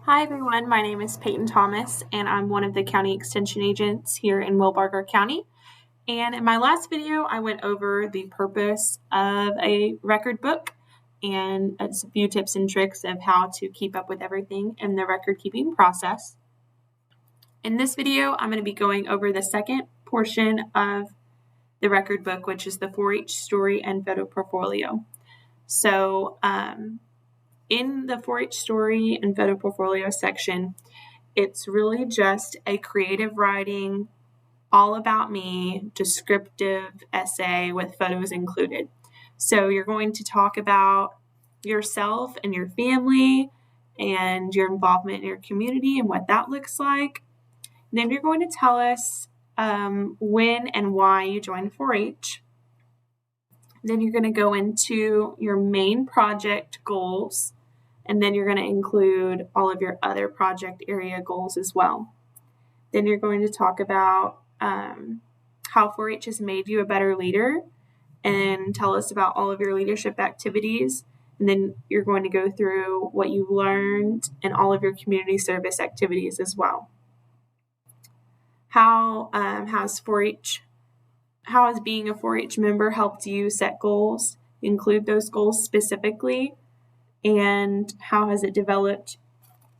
Hi everyone, my name is Peyton Thomas and I'm one of the county extension agents here in Wilbarger County. And in my last video, I went over the purpose of a record book and a few tips and tricks of how to keep up with everything in the record keeping process. In this video, I'm going to be going over the second portion of the record book, which is the 4-H story and photo portfolio. So, in the 4-H story and photo portfolio section, it's really just a creative writing, all about me, descriptive essay with photos included. So you're going to talk about yourself and your family and your involvement in your community and what that looks like. And then you're going to tell us when and why you joined 4-H. Then you're going to go into your main project goals. And then you're going to include all of your other project area goals as well. Then you're going to talk about how 4-H has made you a better leader and tell us about all of your leadership activities. And then you're going to go through what you learned and all of your community service activities as well. How has being a 4-H member helped you set goals, include those goals specifically? And how has it developed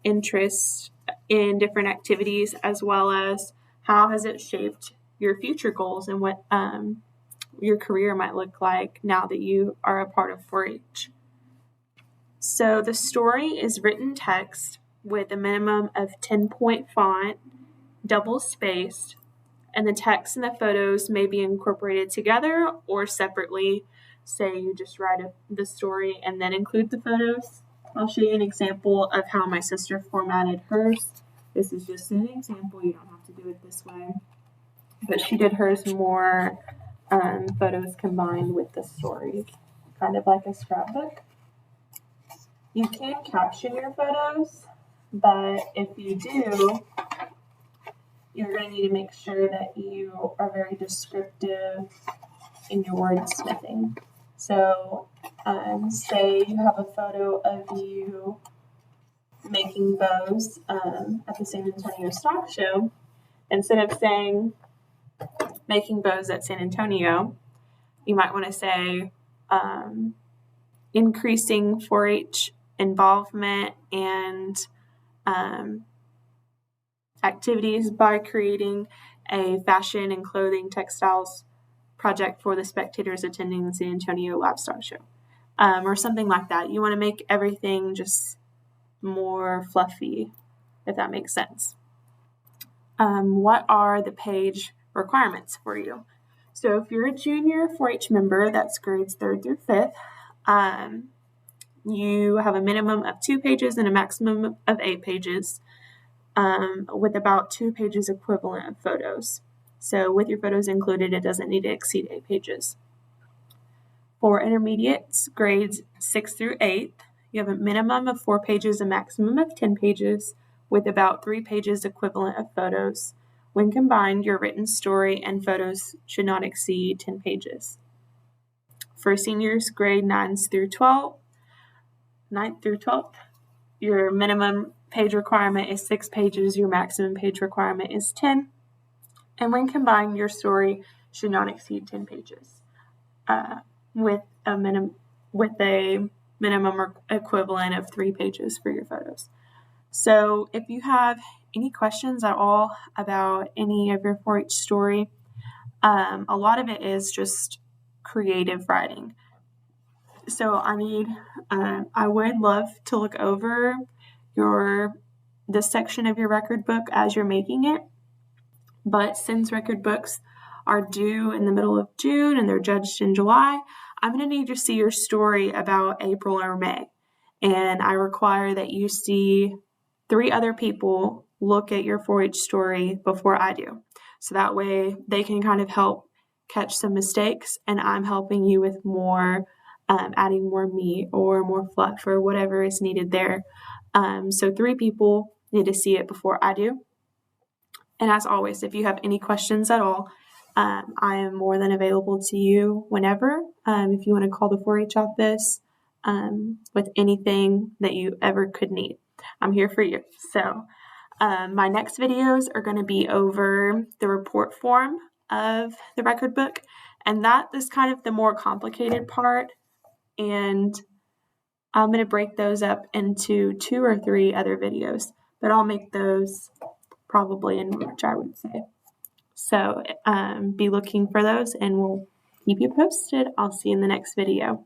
interest in different activities, as well as how has it shaped your future goals and what your career might look like now that you are a part of 4-H. So the story is written text with a minimum of 10-point font, double spaced, and the text and the photos may be incorporated together or separately. Say you just write the story and then include the photos. I'll show you an example of how my sister formatted hers. This is just an example. You don't have to do it this way. But she did hers more photos combined with the story, kind of like a scrapbook. You can caption your photos, but if you do, you're going to need to make sure that you are very descriptive in your wordsmithing. So, say you have a photo of you making bows at the San Antonio Stock Show. Instead of saying making bows at San Antonio, you might want to say increasing 4-H involvement and activities by creating a fashion and clothing textiles project for the spectators attending the San Antonio Livestock Show, or something like that. You want to make everything just more fluffy, if that makes sense. What are the page requirements for you? So if you're a junior 4-H member, that's grades 3rd through 5th, you have a minimum of 2 pages and a maximum of 8 pages, with about 2 pages equivalent of photos. So with your photos included, it doesn't need to exceed 8 pages. For intermediates, grades 6th through 8th, you have a minimum of 4 pages, a maximum of 10 pages, with about 3 pages equivalent of photos. When combined, your written story and photos should not exceed 10 pages. For seniors, grade 9th through 12th, your minimum page requirement is 6 pages, your maximum page requirement is 10. And when combined, your story should not exceed 10 pages, with a minimum equivalent of 3 pages for your photos. So if you have any questions at all about any of your 4-H story, a lot of it is just creative writing. So I would love to look over this section of your record book as you're making it. But since record books are due in the middle of June and they're judged in July, I'm going to need to see your story about April or May. And I require that you see 3 other people look at your 4-H story before I do. So that way they can kind of help catch some mistakes, and I'm helping you with more, adding more meat or more fluff or whatever is needed there. So 3 people need to see it before I do. And as always, if you have any questions at all, I am more than available to you whenever. If you want to call the 4-H office, with anything that you ever could need. I'm here for you. So my next videos are going to be over the report form of the record book, and that is kind of the more complicated part, and I'm going to break those up into 2 or 3 other videos, but I'll make those probably in March, I would say. So be looking for those, and we'll keep you posted. I'll see you in the next video.